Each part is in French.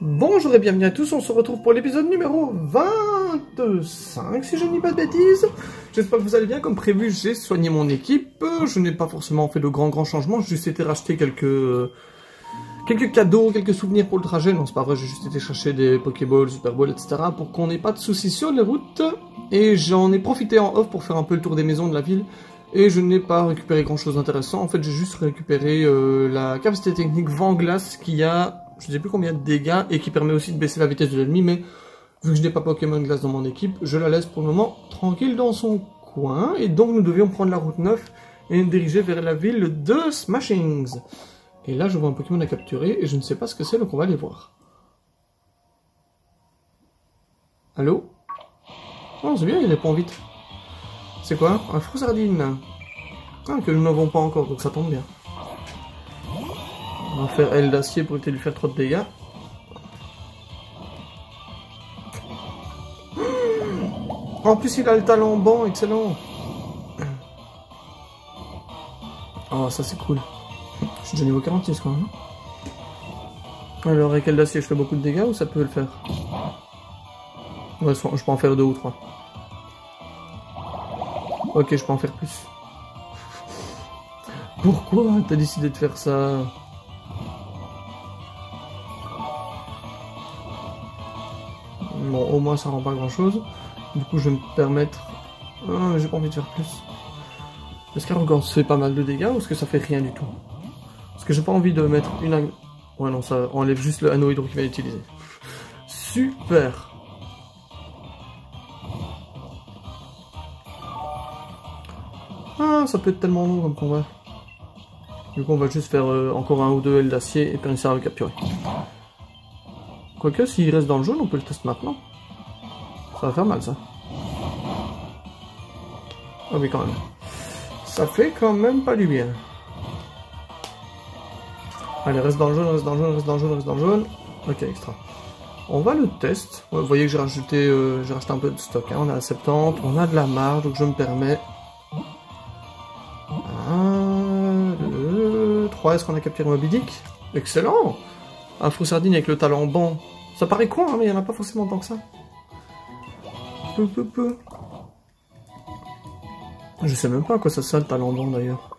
Bonjour et bienvenue à tous, on se retrouve pour l'épisode numéro 25, si je ne dis pas de bêtises. J'espère que vous allez bien, comme prévu, j'ai soigné mon équipe. Je n'ai pas forcément fait de grands changements, j'ai juste été racheter quelques cadeaux, quelques souvenirs pour le trajet. Non, c'est pas vrai, j'ai juste été chercher des Pokéballs, Super Balls, etc. pour qu'on n'ait pas de soucis sur les routes. Et j'en ai profité en off pour faire un peu le tour des maisons de la ville. Et je n'ai pas récupéré grand chose d'intéressant. En fait, j'ai juste récupéré la capacité technique vent glace qui a, je ne sais plus combien de dégâts et qui permet aussi de baisser la vitesse de l'ennemi. Mais vu que je n'ai pas Pokémon glace dans mon équipe, je la laisse pour le moment tranquille dans son coin. Et donc, nous devions prendre la route 9 et nous diriger vers la ville de Smashings. Et là, je vois un Pokémon à capturer et je ne sais pas ce que c'est, donc on va aller voir. Allô? Oh, c'est bien, il répond vite. C'est quoi? Un Froussardine. Ah, que nous n'avons pas encore, donc ça tombe bien. On va faire aile d'acier pour éviter de lui faire trop de dégâts. En plus, il a le talent banc, excellent. Oh, ça c'est cool. Je suis déjà niveau 46 quand même. Alors, avec aile d'acier, je fais beaucoup de dégâts ou ça peut le faire? Ouais, je peux en faire 2 ou 3. Ok, je peux en faire plus. Pourquoi t'as décidé de faire ça? Bon, au moins ça rend pas grand chose. Du coup, je vais me permettre... Ah, mais j'ai pas envie de faire plus. Est-ce qu'Arrogance fait pas mal de dégâts ou est-ce que ça fait rien du tout? Parce que j'ai pas envie de mettre une... Ouais, non, ça enlève juste le anneau hydro qu'il va utiliser. Super! Ah, ça peut être tellement long comme combat. Du coup, on va juste faire encore un ou deux ailes d'acier et puis réussir à le capturer. Quoique, s'il reste dans le jaune, on peut le tester maintenant. Ça va faire mal, ça. Ah oui, quand même. Ça fait quand même pas du bien. Allez, reste dans le jaune, reste dans le jaune, reste dans le jaune, reste dans le jaune. Ok, extra. On va le tester. Ouais, vous voyez que j'ai racheté un peu de stock. Hein. On est à 70, on a de la marge, donc je me permets... 1, 2, 3, est-ce qu'on a capturé Moby Dick? Excellent! Un Froussardine avec le talent banc. Ça paraît con, hein, mais il n'y en a pas forcément tant que ça. Je sais même pas à quoi ça sert le talent banc d'ailleurs.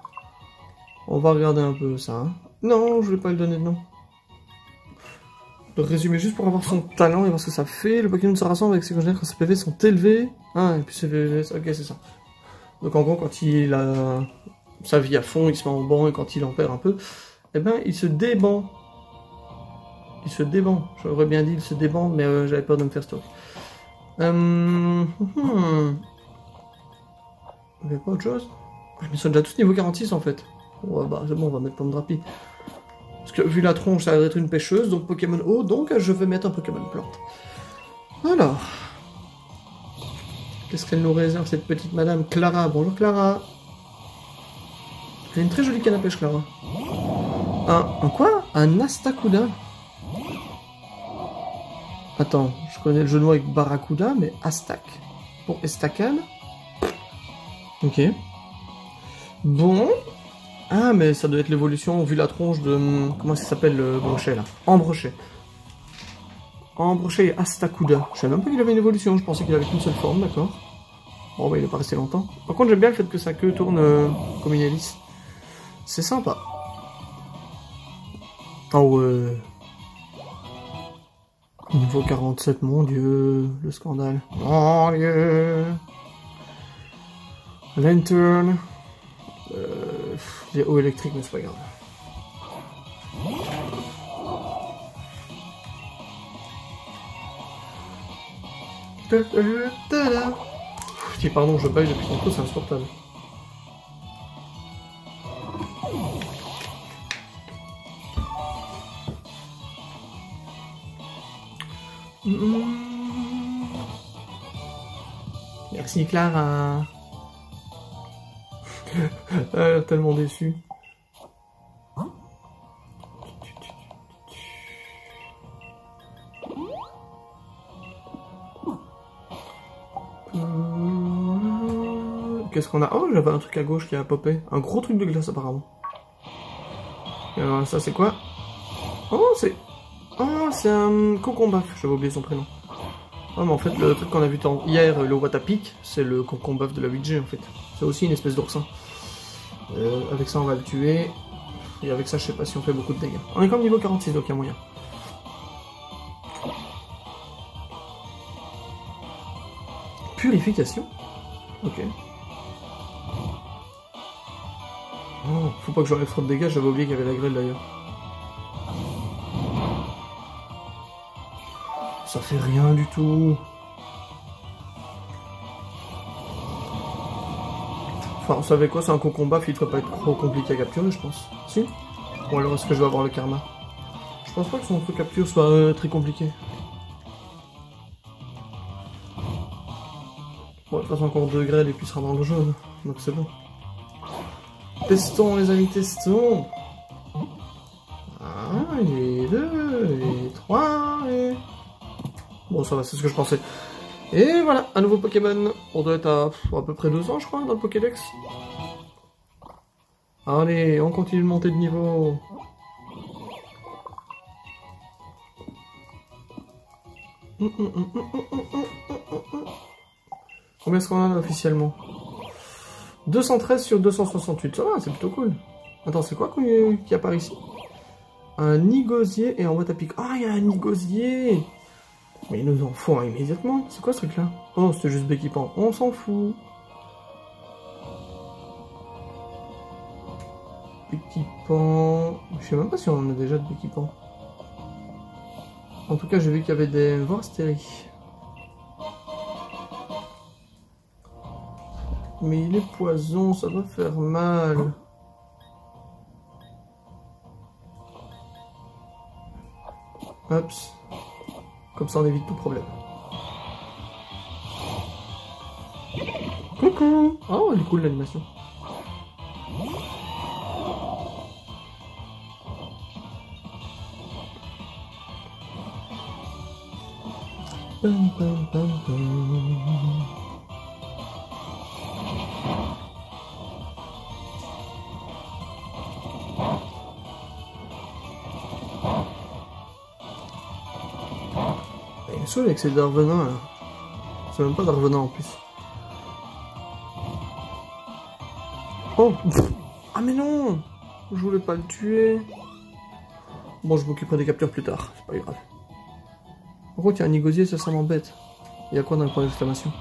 On va regarder un peu ça. Hein. Non, je vais pas lui donner de nom. Le résumer juste pour avoir son talent et voir ce que ça fait. Le Pokémon se rassemble avec ses congénères quand ses PV sont élevés. Ah, et puis ses PV, ok, c'est ça. Donc en gros, quand il a sa vie à fond, il se met en banc, et quand il en perd un peu, eh ben, il se déban. Il se déban. J'aurais bien dit il se déban, mais j'avais peur de me faire stock. Vous avez pas autre chose? Ils sont déjà tous niveau 46 en fait. Ouais, bah c'est bon, on va mettre Pandrapi. Parce que vu la tronche, ça va être une pêcheuse, donc Pokémon eau, donc je vais mettre un Pokémon plante. Alors. Qu'est-ce qu'elle nous réserve, cette petite madame Clara? Bonjour Clara. Elle a une très jolie canne à pêche, Clara. Un quoi? Un Astacuda? Attends, je connais le jeu de mots avec Barracuda, mais Astak. Pour Estacan. Ok. Bon. Ah, mais ça doit être l'évolution, vu la tronche de... Comment ça s'appelle le brochet, là? Embrochet. Embrochet et Astacuda. Je savais même pas qu'il avait une évolution, je pensais qu'il avait qu'une seule forme, d'accord. Bon, bah il est pas resté longtemps. Par contre, j'aime bien le fait que sa queue tourne comme une hélice. C'est sympa. Oh ouais. Niveau 47, mon dieu, le scandale. Mon dieu. Lantern. Il est eau électrique, mais c'est pas grave. Si, pardon, je bug depuis tantôt, c'est insupportable. Merci Clara. Tellement déçu. Qu'est-ce qu'on a? Oh, j'avais un truc à gauche qui a popé. Un gros truc de glace apparemment. Et alors ça c'est quoi? Oh, c'est... Oh, c'est un Cocombaf, j'avais oublié son prénom. Ah, mais en fait, le truc qu'on a vu hier, le Watapic, c'est le Cocombaf de la 8G en fait. C'est aussi une espèce d'oursin. Avec ça, on va le tuer. Et avec ça, je sais pas si on fait beaucoup de dégâts. On est comme niveau 46, donc il y a moyen. Purification. Ok. Oh, faut pas que j'enlève trop de dégâts, j'avais oublié qu'il y avait la grêle d'ailleurs. Ça fait rien du tout. Enfin, vous savez quoi, c'est un Cocombaf, il devrait pas être trop compliqué à capturer, je pense. Si? Ou alors est-ce que je vais avoir le karma? Je pense pas que son truc capture soit très compliqué. Bon, de toute façon, encore 2 grêles et puis il sera dans le jaune. Donc c'est bon. Testons, les amis, testons. 1, et 2, et 3, et... Bon, ça va, c'est ce que je pensais. Et voilà, un nouveau Pokémon. On doit être à peu près 200, je crois, dans le Pokédex. Allez, on continue de monter de niveau. Combien est-ce qu'on a officiellement? 213 sur 268, ça va, c'est plutôt cool. Attends, c'est quoi qui apparaît ici? Un Nigosier et un Watapic. Ah, il y a un Nigosier! Mais il nous en faut un immédiatement. C'est quoi ce truc-là? Oh, c'était juste d'équipant. On s'en fout. Équipant... Je sais même pas si on en a déjà d'équipant. En tout cas, j'ai vu qu'il y avait des Vorstéri. Mais il est poison, ça va faire mal. Hops. Comme ça on évite tout problème. Coucou. Oh, elle est cool l'animation. Pam, pam, pam, pam. Il est saoul avec ces Darvenants là. C'est même pas Darvenant en plus. Oh. Ah mais non. Je voulais pas le tuer. Bon, je m'occuperai des captures plus tard, c'est pas grave. Par contre, il y a un Nigosier, ça m'embête. Il y a quoi dans le point d'exclamation?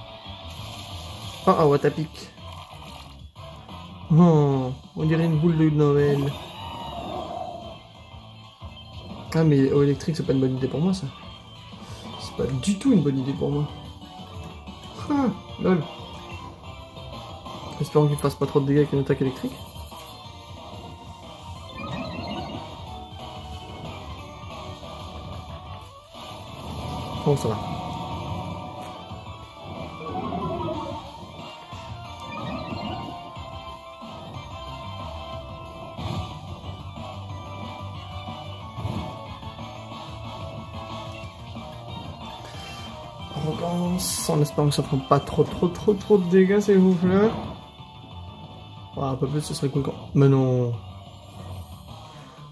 Ah, Watapic. Oh, on dirait une boule de Noël. Ah, mais eau électrique, c'est pas une bonne idée pour moi, ça. C'est pas du tout une bonne idée pour moi. Ah, lol. Espérons qu'il fasse pas trop de dégâts avec une attaque électrique. Bon, ça va. Arrogance, en espérant que ça prenne pas trop de dégâts, s'il vous plaît. Ouais, un peu plus, ce serait cool quand... Mais non.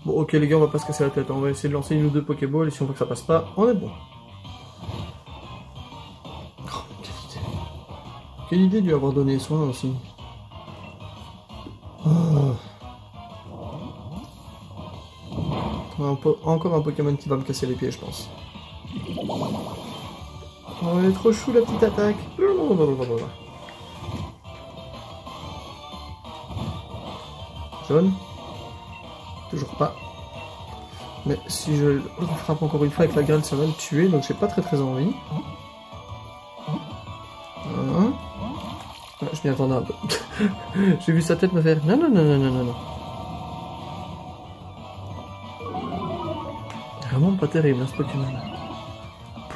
Bon, ok les gars, on va pas se casser la tête. On va essayer de lancer une ou deux Pokéballs et si on voit que ça passe pas, on est bon. Oh, quelle idée. Quelle idée de lui avoir donné soin aussi. Oh. Encore un Pokémon qui va me casser les pieds, je pense. Oh, elle est trop chou la petite attaque. Jaune. Toujours pas. Mais si je le frappe encore une fois avec la grêle, ça va le tuer, donc j'ai pas très envie. Hein. Ah, je m'y attendais un peu. J'ai vu sa tête me faire non. Vraiment pas terrible hein, ce Pokémon.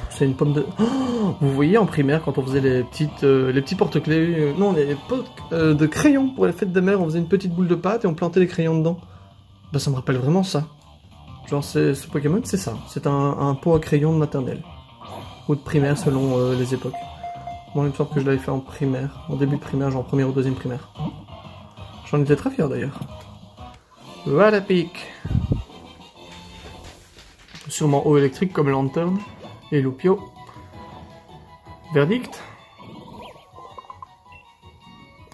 C'est une pomme de... Oh, vous voyez en primaire quand on faisait les petits porte-clés... non, les pots de crayons pour les fêtes des mères, on faisait une petite boule de pâte et on plantait les crayons dedans. Bah ça me rappelle vraiment ça. Genre ce Pokémon c'est ça. C'est un pot à crayons de maternelle. Ou de primaire selon les époques. Bon il me semble que je l'avais fait en primaire. En début de primaire, genre en première ou deuxième primaire. J'en étais très fier d'ailleurs. Watapic. Sûrement eau électrique comme Lanterne et Lupio. Verdict?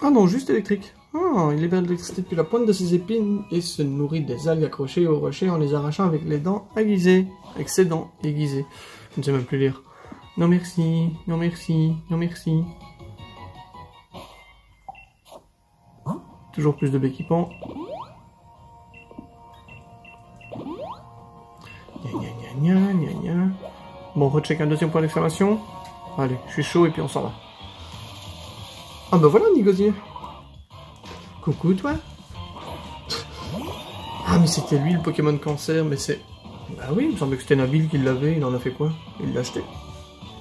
Ah non, juste électrique. Ah, il libère de l'électricité depuis la pointe de ses épines et se nourrit des algues accrochées au rocher en les arrachant avec les dents aiguisées. Avec ses dents aiguisées. Je ne sais même plus lire. Non merci, non merci, non merci. Toujours plus de béquipons. Gna gna gna gna gna. Bon, on recheck un deuxième point d'exclamation. Allez, je suis chaud et puis on s'en va. Ah bah voilà, Nigosier. Coucou, toi. Ah, mais c'était lui, le Pokémon Cancer, mais c'est... Bah oui, il me semblait que c'était Nabil qui l'avait, il en a fait quoi? Il l'a acheté.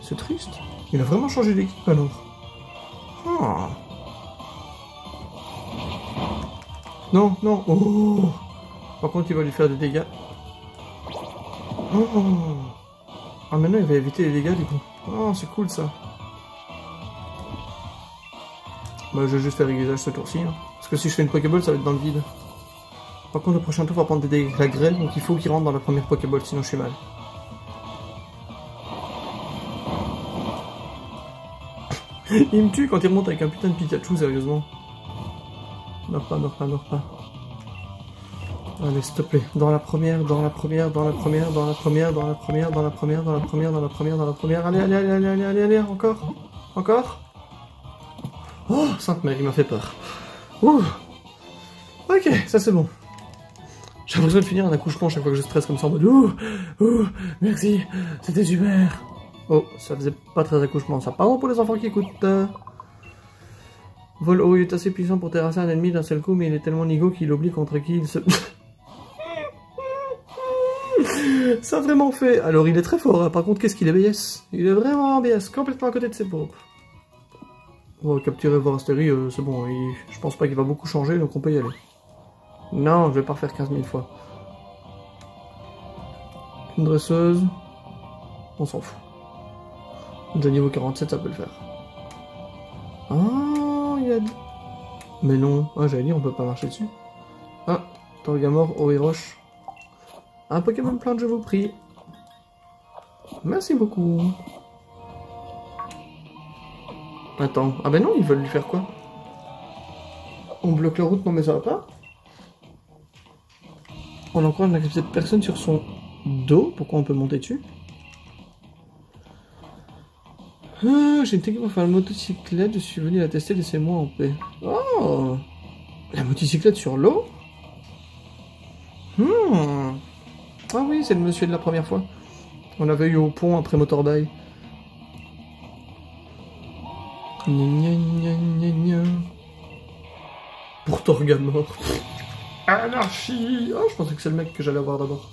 C'est triste. Il a vraiment changé d'équipe, alors. Ah. Non, non, oh. Par contre, il va lui faire des dégâts. Oh. Ah, maintenant, il va éviter les dégâts, du coup. Oh, c'est cool, ça. Bah, je vais juste faire aiguisage ce tour-ci, hein. Parce que si je fais une Pokéball, ça va être dans le vide. Par contre, le prochain tour va prendre des dégâts la grêle, donc il faut qu'il rentre dans la première Pokéball, sinon je suis mal. Il me tue quand il remonte avec un putain de Pikachu, sérieusement. Meurs pas, meurs pas, meurs pas. Allez, s'il te plaît. Dans la première, dans la première, dans la première, dans la première, dans la première, dans la première, dans la première, dans la première, dans la première. Allez, allez, allez, allez, allez, allez, allez, encore. Encore. Oh, Sainte Mère, il m'a fait peur. Ouh. Ok, ça c'est bon. J'ai besoin de finir un accouchement chaque fois que je stresse comme ça en mode ouh, merci, c'était super. Oh, ça faisait pas très accouchement ça. Pardon pour les enfants qui écoutent. Vol haut, il est assez puissant pour terrasser un ennemi d'un seul coup, mais il est tellement nigo qu'il oublie contre qui il se... Ça a vraiment fait. Alors il est très fort, hein. Par contre qu'est-ce qu'il est BS. Il est vraiment BS, complètement à côté de ses pompes. On va capturer Vorastéry, c'est bon, je pense pas qu'il va beaucoup changer, donc on peut y aller. Non, je vais pas refaire 15 000 fois. Une dresseuse. On s'en fout. Déjà niveau 47, ça peut le faire. Ah, il y a... Mais non. Ah, j'allais dire, on peut pas marcher dessus. Ah, Torgamore, Oriroche. Un Pokémon plante, je vous prie. Merci beaucoup. Attends. Ah ben non, ils veulent lui faire quoi? On bloque la route, non mais ça va pas. On encourage l'activité de personne sur son dos. Pourquoi on peut monter dessus? Ah, j'ai une technique pour faire la motocyclette. Je suis venu la tester, laissez-moi en paix. Oh, la motocyclette sur l'eau? Ah oui, c'est le monsieur de la première fois. On l'avait eu au pont après Motorbay. Gna gna gna gna gna. Pour Torgamore. Anarchie! Oh, je pensais que c'est le mec que j'allais avoir d'abord.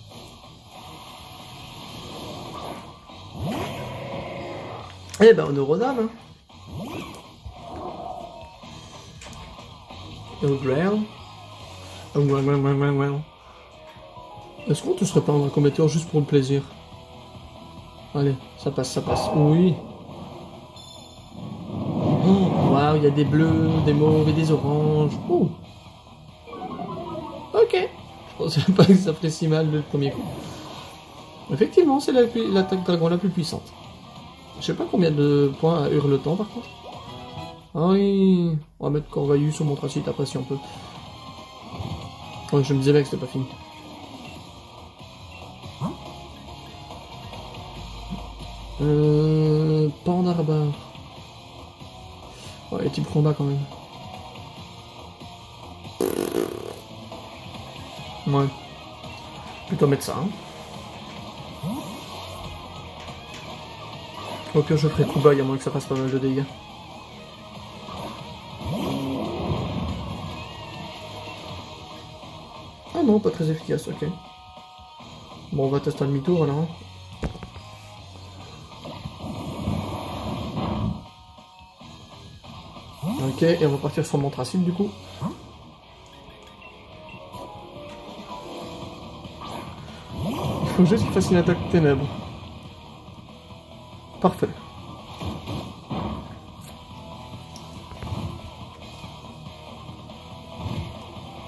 Eh ben, on est Rodam, hein. Est-ce qu'on te serait pas un commetteur juste pour le plaisir? Allez, ça passe, ça passe. Oui. Oh, waouh, il y a des bleus, des mauves et des oranges. Oh. Ok. Je pensais pas que ça ferait si mal le premier coup. Effectivement, c'est l'attaque dragon la plus puissante. Je sais pas combien de points à Hurletemps par contre. Ah oui. On va mettre Corvaillus sur mon tracite après si on peut. Ouais, je me disais là que c'était pas fini. Pandarbard. Ouais, type combat quand même. Ouais. Plutôt mettre ça, hein. Au pire, je ferai Kubai, à moins que ça fasse pas mal de dégâts. Ah non, pas très efficace, ok. Bon, on va tester un demi-tour alors. Ok, et on va partir sur mon tracite du coup. Il faut juste qu'il fasse une attaque ténèbres. Parfait.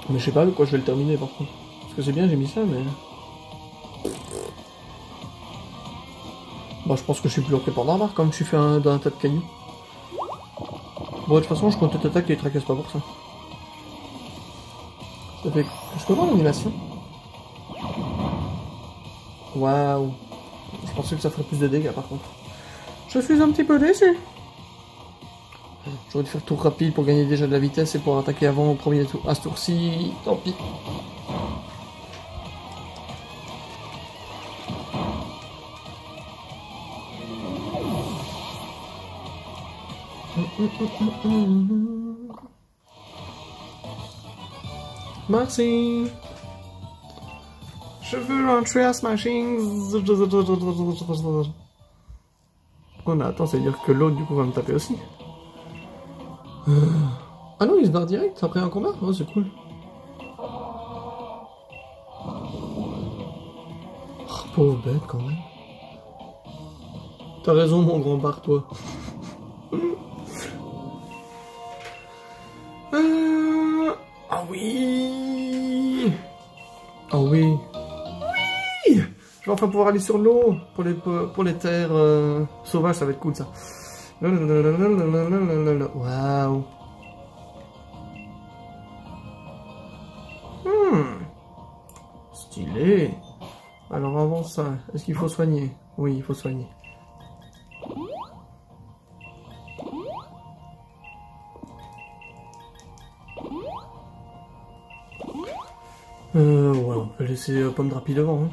Mais je sais pas de quoi je vais le terminer par contre. Parce que c'est bien, j'ai mis ça, mais... Bon, je pense que je suis plus lourd que Pandora, comme je suis fait dans un tas de cailloux. Bon, de toute façon, je compte t'attaquer et les tracasse pas pour ça. Ça fait... Je peux voir l'animation? Waouh. Je pensais que ça ferait plus de dégâts, par contre. Je suis un petit peu déçu. J'aurais dû faire tour rapide pour gagner déjà de la vitesse et pour attaquer avant au premier tour. À ce tour-ci, tant pis. Merci. Je veux rentrer à Smashing. On attend, ça veut dire que l'autre du coup va me taper aussi. Ah non, il se barre direct après un combat. Oh, c'est cool. Oh, pauvre bête quand même. T'as raison, mon grand bar, toi. Ah oui. Ah oui. Oui. Je vais enfin pouvoir aller sur l'eau pour les terres sauvages, ça va être cool ça. Waouh. Stylé. Alors avant ça, est-ce qu'il faut soigner? Oui, il faut soigner. Ouais, on peut laisser Pomme Drapi devant. Hein.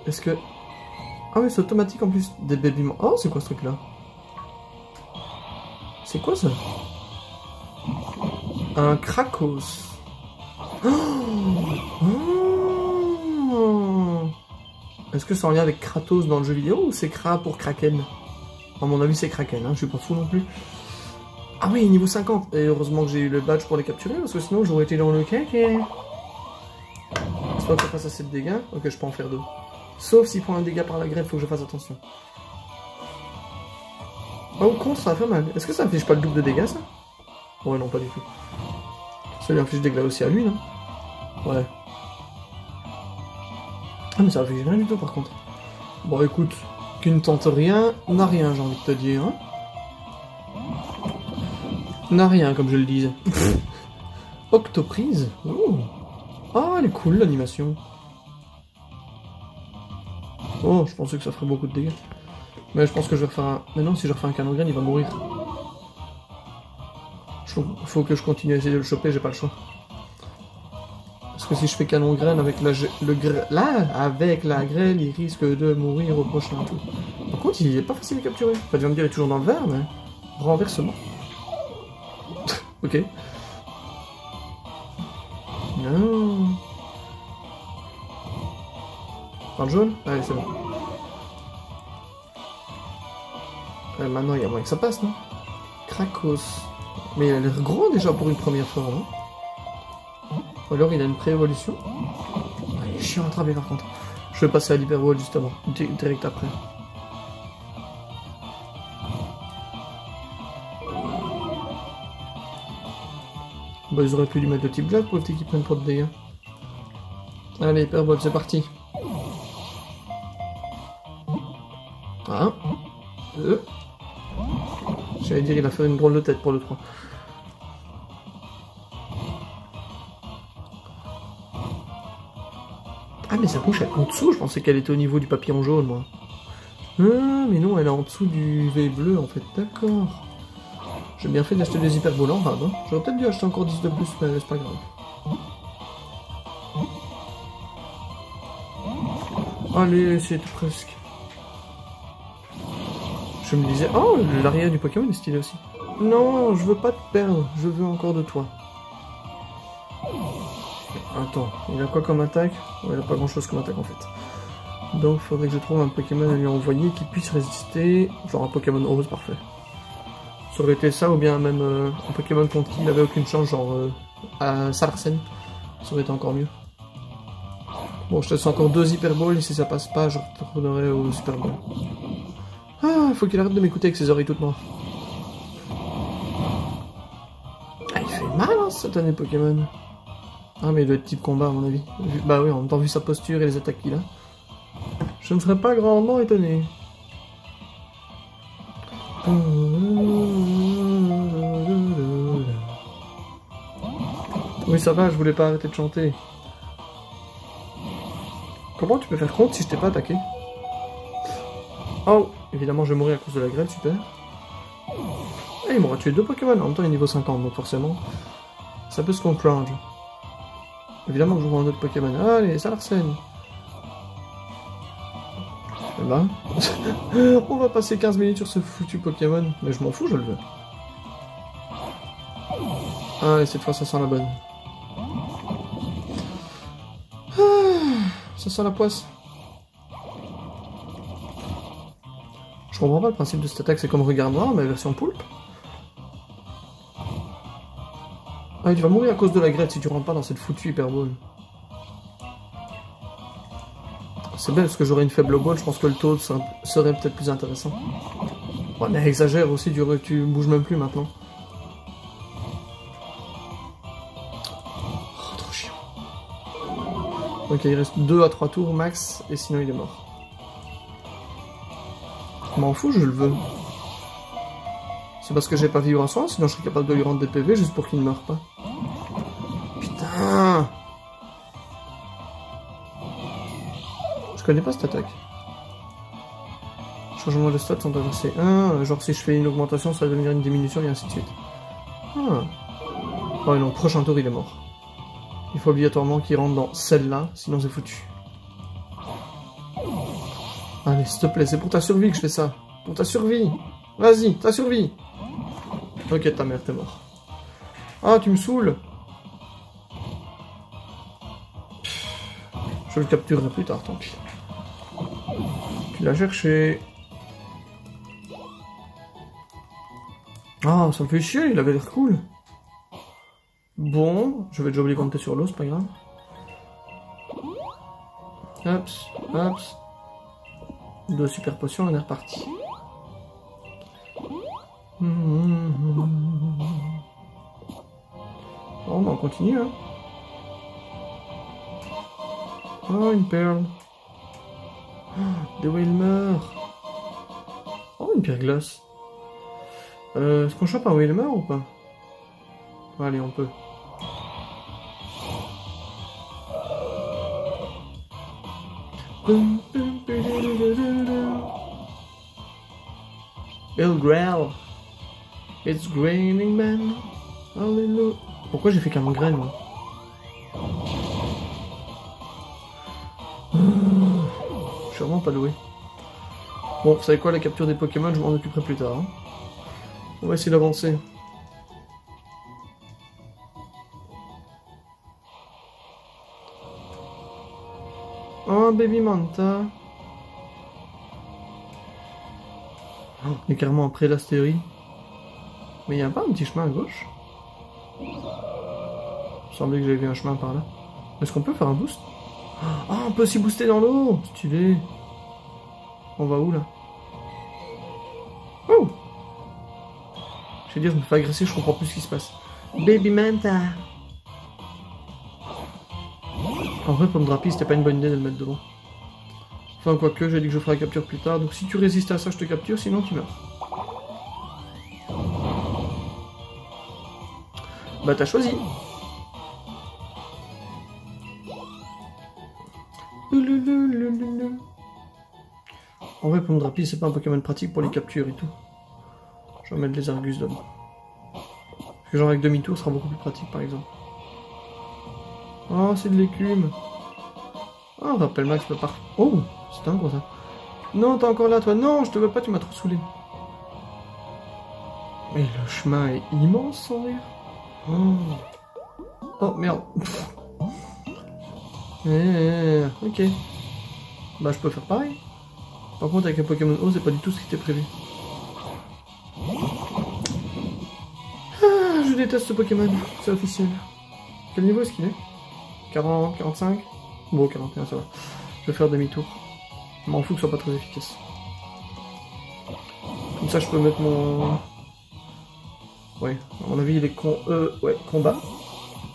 Est-ce que... Ah oui, c'est automatique en plus des bébiments. Oh, c'est quoi ce truc-là? C'est quoi ça? Un Krakos. Oh. Est-ce que c'est en lien avec Kratos dans le jeu vidéo ou c'est Kra pour Kraken? À mon avis, c'est Kraken, hein, je suis pas fou non plus. Ah oui, niveau 50. Et heureusement que j'ai eu le badge pour les capturer parce que sinon j'aurais été dans le caca. C'est pas que ça fasse assez de dégâts. Ok, je peux en faire deux. Sauf s'il prend un dégât par la grêle, faut que je fasse attention. Oh, con, ça va faire mal. Est-ce que ça inflige pas le double de dégâts, ça? Ouais, non, pas du tout. Ça lui inflige des dégâts aussi à lui, non? Ouais. Ah, mais ça inflige rien du tout, par contre. Bon, écoute, qui ne tente rien, n'a rien, j'ai envie de te dire. Hein, n'a rien, comme je le disais. Octoprise. Oh. Ah, elle est cool, l'animation. Oh, je pensais que ça ferait beaucoup de dégâts. Mais je pense que je vais refaire un... Mais non, si je refais un canon graine, il va mourir. Faut que je continue à essayer de le choper, j'ai pas le choix. Parce que si je fais canon graine avec avec la grêle, il risque de mourir au prochain tour. Par contre, il est pas facile à capturer. Enfin, tu vas me dire, il est toujours dans le vert, mais... Renversement. Ok. Non. Par le jaune? Allez, c'est bon. Maintenant, il y a moyen que ça passe, non? Krakos. Mais il a l'air gros déjà pour une première fois, non? Ou alors il a une pré-évolution. Ah, il est chiant à attraper par contre. Je vais passer à l'hyperwall justement, direct après. Bah, ils auraient pu lui mettre le type glace pour éviter qu'il prenne trop de dégâts. Allez, hyperwall, c'est parti. 1, 2. J'allais dire, il a fait une drôle de tête pour le 3. Ah, mais sa bouche elle est en dessous, je pensais qu'elle était au niveau du papillon jaune, moi. Ah, mais non, elle est en dessous du V bleu, en fait, d'accord. J'ai bien fait d'acheter des hyperboles en rade, hein. J'aurais peut-être dû acheter encore 10 de plus, mais c'est pas grave. Allez, c'est presque. Je me disais, oh, l'arrière du Pokémon est stylé aussi. Non, je veux pas te perdre, je veux encore de toi. Attends, il a quoi comme attaque? Ouais, il a pas grand chose comme attaque en fait. Donc il faudrait que je trouve un Pokémon à lui envoyer qui puisse résister. Genre un Pokémon rose, parfait. Ça aurait été ça ou bien même un Pokémon contre qui il avait aucune chance, genre à Salarsen. Ça aurait été encore mieux. Bon, je te laisse encore 2 Hyper Balls et si ça passe pas, je retournerai au Super Ball. Ah, faut qu'il arrête de m'écouter avec ses oreilles toutes noires. Ah, il fait mal hein, cette année Pokémon. Ah, mais il doit être type combat à mon avis. Bah oui, en même temps vu sa posture et les attaques qu'il a. Je ne serais pas grandement étonné. Oui, ça va, je voulais pas arrêter de chanter. Comment tu peux faire compte si je t'ai pas attaqué? Oh, évidemment, je vais mourir à cause de la grêle, super. Et il m'aura tué 2 Pokémon, en même temps il est niveau 50, donc forcément, ça peut se comprendre. Évidemment que je vois un autre Pokémon. Allez, ça l'arsène. Eh ben, on va passer 15 minutes sur ce foutu Pokémon, mais je m'en fous, je le veux. Allez, cette fois ça sent la bonne. Ça sent la poisse. Je comprends pas le principe de cette attaque, c'est comme Regard Noir, mais version poulpe. Ah, tu vas mourir à cause de la grêle si tu rentres pas dans cette foutue Hyperball. C'est bien parce que j'aurais une faible ball, je pense que le taux serait peut-être plus intéressant. Ouais, mais exagère aussi, tu bouges même plus maintenant. Oh, trop chiant. Ok, il reste 2 à 3 tours max, et sinon il est mort. Je m'en fous, je le veux. C'est parce que j'ai pas vivre en soi, sinon je serais capable de lui rendre des PV juste pour qu'il ne meure pas. Putain! Je connais pas cette attaque. Changement de stats sont avancés 1, genre si je fais une augmentation, ça va devenir une diminution et ainsi de suite. Ah. Oh non, prochain tour il est mort. Il faut obligatoirement qu'il rentre dans celle-là, sinon c'est foutu. Allez, s'il te plaît, c'est pour ta survie que je fais ça. Pour ta survie. Vas-y, ta survie. Ok, ta mère, t'es mort. Ah, tu me saoules. Je le capturerai plus tard, tant pis. Tu l'as cherché. Ah, ça me fait chier, il avait l'air cool. Bon, je vais déjà oublier de compter sur l'eau, c'est pas grave. Hops, hops. 2 super potions, on est reparti. Bon, bah on continue, hein. Oh, une perle. Oh, des Wilmer. Oh, une pierre glace. Est-ce qu'on chope un Wilmer ou pas? Allez, on peut. Bill Grell. It's raining man. Hallelujah. Pourquoi j'ai fait qu'un graine, moi? Je suis vraiment pas doué. Bon, vous savez quoi, la capture des Pokémon, je m'en occuperai plus tard. Hein. On va essayer d'avancer. Oh, Baby Manta. Oh, on est carrément après l'astérie. Mais il n'y a pas un petit chemin à gauche? Il me semblait que j'avais vu un chemin par là. Est-ce qu'on peut faire un boost? Ah, on peut aussi booster dans l'eau! Stylé! On va où là? Oh! Je vais dire, je me fais agresser, je comprends plus ce qui se passe. Baby Manta! En vrai, pour me draper, c'était pas une bonne idée de le mettre devant. Enfin, quoique, j'ai dit que je ferai la capture plus tard, donc si tu résistes à ça, je te capture, sinon tu meurs. Bah, t'as choisi! En vrai, Pondrapi, c'est pas un Pokémon pratique pour les captures et tout. Je vais mettre les Argus d'homme. Parce que genre avec demi-tour, ce sera beaucoup plus pratique par exemple. Oh, c'est de l'écume. Oh, rappel max peut pas. Oh, c'est un gros ça. Non, t'es encore là toi. Non, je te veux pas, tu m'as trop saoulé. Mais le chemin est immense sans rire. Oh, oh merde. Ok. Bah, je peux faire pareil. Par contre, avec un Pokémon O, c'est pas du tout ce qui était prévu. Ah, je déteste ce Pokémon, c'est officiel. Quel niveau est-ce qu'il est? 40, 45? Bon, 41, ça va. Je vais faire demi-tour. Je m'en fous que ce soit pas très efficace. Comme ça, je peux mettre mon... Ouais, à mon avis, il est ouais, combat.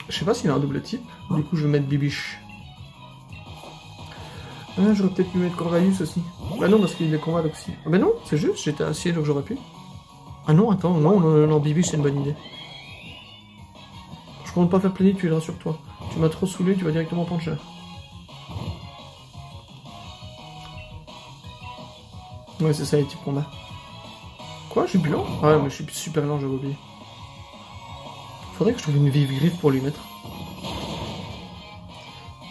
Je sais pas s'il a un double type. Du coup, je vais mettre Bibiche. Ah, j'aurais peut-être pu mettre Corvallis aussi. Bah non, parce qu'il est combat aussi. Ah bah non, c'est juste, j'étais assis donc j'aurais pu. Ah non, attends, non, Bibi, c'est une bonne idée. Je compte pas faire planer, tu es rassure-toi. Tu m'as trop saoulé, tu vas directement prendre cher. Ouais, c'est ça les types combat. Quoi, je suis plus lent? Ah mais je suis super lent, j'avais oublié. Faudrait que je trouve une vive griffe pour lui mettre.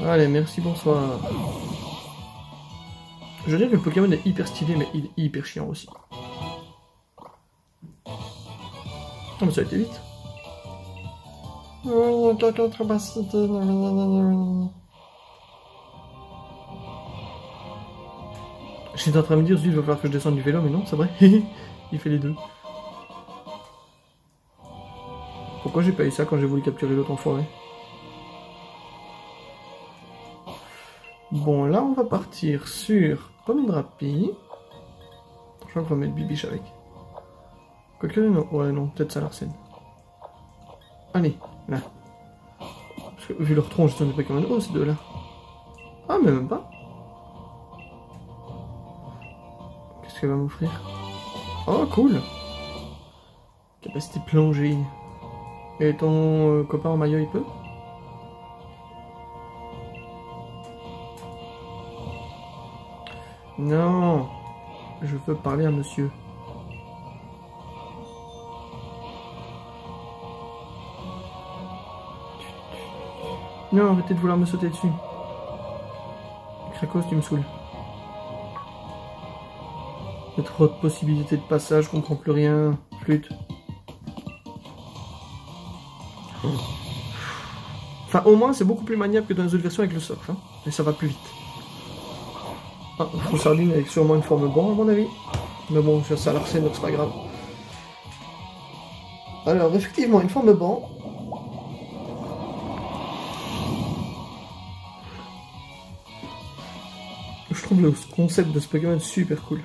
Allez, merci, bonsoir. Je veux dire que le Pokémon est hyper stylé, mais il est hyper chiant aussi. Oh, mais ça a été vite. J'étais en train de me dire, il va falloir que je descende du vélo, mais non, c'est vrai. Il fait les deux. Pourquoi j'ai pas eu ça quand j'ai voulu capturer l'autre enfoiré? Bon, là, on va partir sur Pomédrapi. Je crois qu'on va mettre Bibiche avec. Quoique, non. Ouais, non, peut-être ça, Larsen. Allez, là. Parce que, vu leur tronche, c'est un des Pokémon. Oh, ces deux-là. Ah, mais même pas. Qu'est-ce qu'elle va m'offrir? Oh, cool. Capacité plongée. Et ton copain en maillot, il peut? Non. Je veux parler à monsieur. Non, arrêtez de vouloir me sauter dessus. Krakos, tu me saoules. Il y a trop de possibilités de passage, je comprends plus rien. Flûte. Enfin, au moins, c'est beaucoup plus maniable que dans les autres versions avec le surf. Hein. Et ça va plus vite. Ah, Froussardine avec sûrement une forme bon, à mon avis. Mais bon, ça a l'arsène, donc c'est pas grave. Alors, effectivement, une forme bon. Je trouve le concept de ce Pokémon super cool.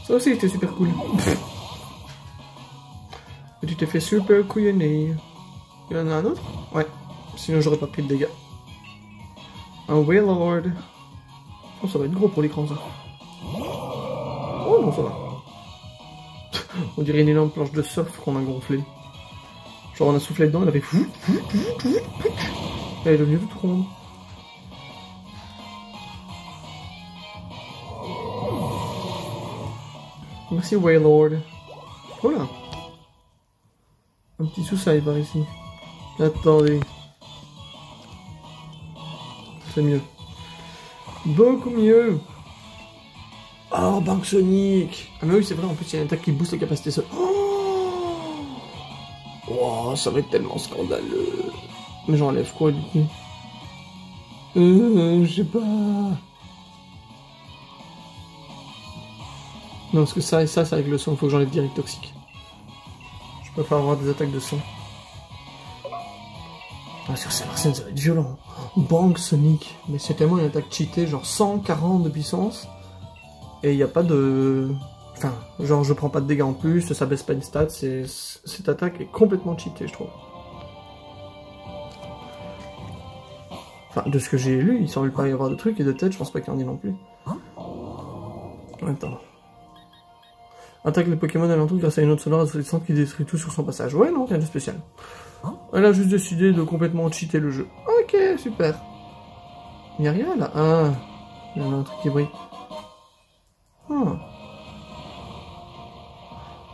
Ça aussi c'était super cool. Et tu t'es fait super couillonner. Il y en a un autre? Ouais. Sinon j'aurais pas pris de dégâts. Un Wailord. Oh, ça va être gros pour l'écran ça. Oh non, ça va. On dirait une énorme planche de surf qu'on a gonflée. Genre on a soufflé dedans, elle avait fou. Elle est devenue toute ronde. Merci Wailord. Oh là. Un petit sous-side par ici. Attendez. C'est mieux. Beaucoup mieux. Oh, Banque Sonic. Ah mais oui, c'est vrai, en plus il y a une attaque qui booste les capacités sol. Oh, ça va être tellement scandaleux. Mais j'enlève quoi du coup? Je sais pas. Non, parce que ça et ça, c'est avec le son, il faut que j'enlève direct toxique. Je préfère avoir des attaques de son. Ah, sur Salarsen, ça va être violent. Banque Sonic. Mais c'est tellement une attaque cheatée, genre 140 de puissance. Et il n'y a pas de... Enfin, genre je prends pas de dégâts en plus, ça baisse pas une stat, cette attaque est complètement cheatée, je trouve. Enfin, de ce que j'ai lu, il semble pas y avoir de trucs, et de tête, je pense pas qu'il y en ait non plus. Attends. Attaque les Pokémon alentour grâce à une autre sonore assaillante qui détruit tout sur son passage. Ouais, non, rien de spécial. Elle a juste décidé de complètement cheater le jeu. Ok, super. Il n'y a rien là. Ah, il y en a un truc qui brille. Ah.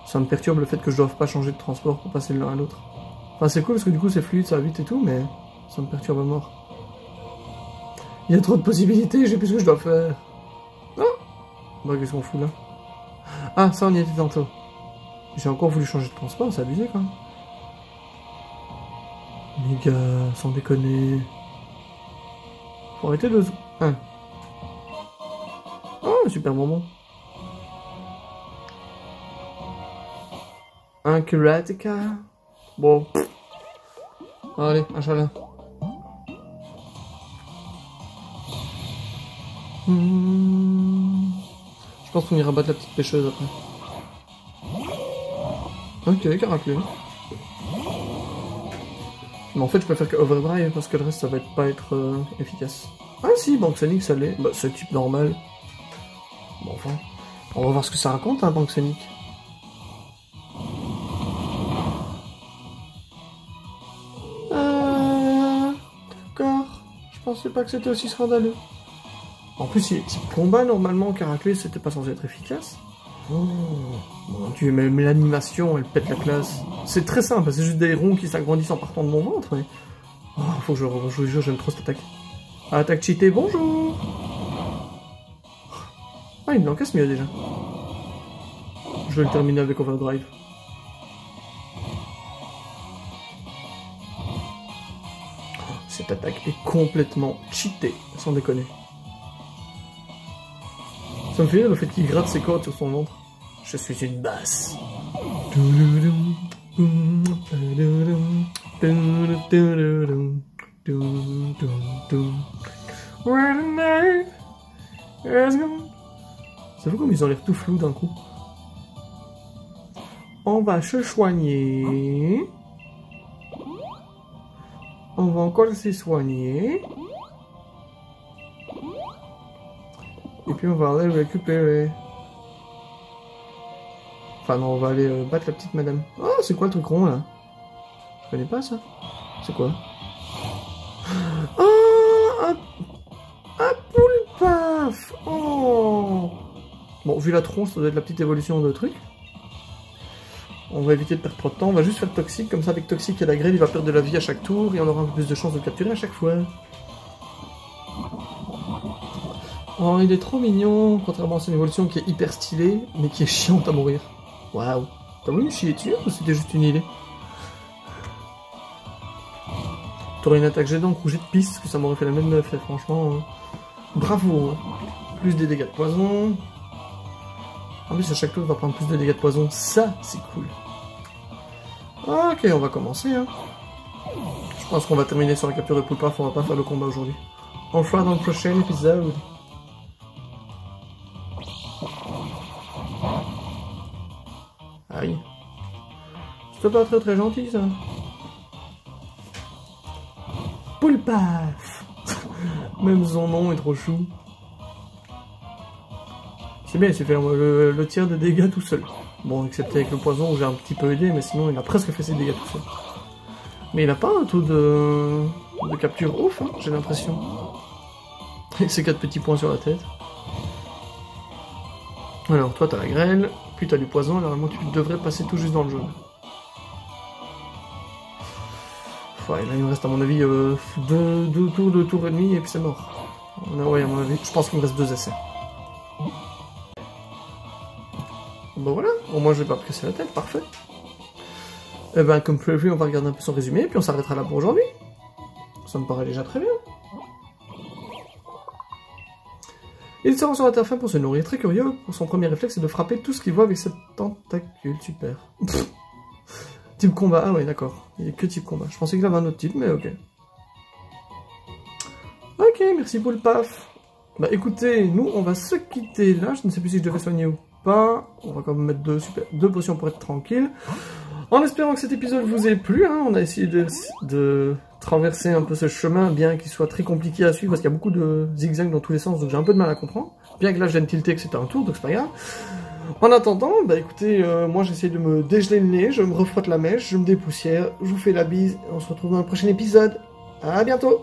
Ça me perturbe le fait que je doive pas changer de transport pour passer de l'un à l'autre. Enfin, c'est cool parce que du coup c'est fluide, ça va vite et tout, mais ça me perturbe à mort. Il y a trop de possibilités, je sais plus ce que je dois faire. Ah. Bah, qu'est-ce qu'on fout là? Ah, ça on y était tantôt. J'ai encore voulu changer de transport, c'est abusé quand même. Les gars, sans déconner. Faut arrêter de... Ah. Oh, super moment. Un Kuratica. Bon. Allez, un chalin. Je pense qu'on ira battre la petite pêcheuse après. Ok, Caraclé. Mais en fait, je préfère que Overdrive parce que le reste, ça va pas être efficace. Ah si, Banque Sonic, ça l'est. Bah, c'est type normal. Bon, enfin, on va voir ce que ça raconte, hein, Banque Sonic. D'accord. Je pensais pas que c'était aussi scandaleux. En plus, il est type combat, normalement, Caraclé, c'était pas censé être efficace. Oh, mon dieu, même l'animation, elle pète la classe. C'est très simple, c'est juste des ronds qui s'agrandissent en partant de mon ventre, mais... Oh, faut que je vous jure, j'aime trop cette attaque. Attaque cheatée, bonjour. Ah, il me l'encaisse mieux déjà. Je vais le terminer avec Overdrive. Oh, cette attaque est complètement cheatée, sans déconner. Ça me fait rire le fait qu'il gratte ses cordes sur son ventre. Je suis une basse. Ça fait comme ils ont l'air tout flous d'un coup. On va se soigner. On va encore se soigner. Et puis on va aller le récupérer. Enfin non, on va aller battre la petite madame. Oh, c'est quoi le truc rond là? Je connais pas ça. C'est quoi? Oh, un poulpaf. Oh. Bon, vu la tronche, ça doit être la petite évolution de truc. On va éviter de perdre trop de temps. On va juste faire toxique. Comme ça, avec toxique et la grêle, il va perdre de la vie à chaque tour. Et on aura un peu plus de chances de le capturer à chaque fois. Oh, il est trop mignon, contrairement à son évolution qui est hyper stylée, mais qui est chiante à mourir. Waouh. T'as voulu me chier dessus ou c'était juste une idée? T'aurais une attaque jet d'encre ou jet de piste, que ça m'aurait fait la même effet, franchement. Bravo. Hein. Plus des dégâts de poison. En plus, à chaque tour, on va prendre plus de dégâts de poison. Ça, c'est cool. Ok, on va commencer. Hein. Je pense qu'on va terminer sur la capture de Poulpaf, on va pas faire le combat aujourd'hui. On le fera dans le prochain épisode. Aïe. C'est pas très gentil, ça. Poulpaf. Même son nom est trop chou. C'est bien, il s'est fait le tiers de dégâts tout seul. Bon, excepté avec le poison où j'ai un petit peu aidé, mais sinon il a presque fait ses dégâts tout seul. Mais il a pas un taux de capture ouf, hein, j'ai l'impression. Et ses 4 petits points sur la tête. Alors, toi t'as la grêle, puis t'as du poison, alors vraiment tu devrais passer tout juste dans le jaune. Ouais, là il me reste à mon avis 2 tours et demi et puis c'est mort. Ouais, à mon avis, je pense qu'il me reste 2 essais. Bon voilà, au moins je vais pas me casser la tête, parfait. Et ben comme prévu, on va regarder un peu son résumé, puis on s'arrêtera là pour aujourd'hui. Ça me paraît déjà très bien. Il se rend sur la terre fin pour se nourrir, très curieux. Pour son premier réflexe, c'est de frapper tout ce qu'il voit avec cette tentacule, super. Type combat, ah ouais d'accord, il est que type combat. Je pensais qu'il avait un autre type, mais ok. Ok, merci Poulpaf. Bah écoutez, nous on va se quitter là, je ne sais plus si je devais soigner ou pas. On va quand même mettre 2 potions pour être tranquille. En espérant que cet épisode vous ait plu, hein, on a essayé de traverser un peu ce chemin, bien qu'il soit très compliqué à suivre, parce qu'il y a beaucoup de zigzags dans tous les sens, donc j'ai un peu de mal à comprendre. Bien que là je viens de tilter que c'était un tour, donc c'est pas grave. En attendant, bah écoutez, moi j'essaie de me dégeler le nez, je me refrotte la mèche, je me dépoussière, je vous fais la bise, et on se retrouve dans le prochain épisode. À bientôt!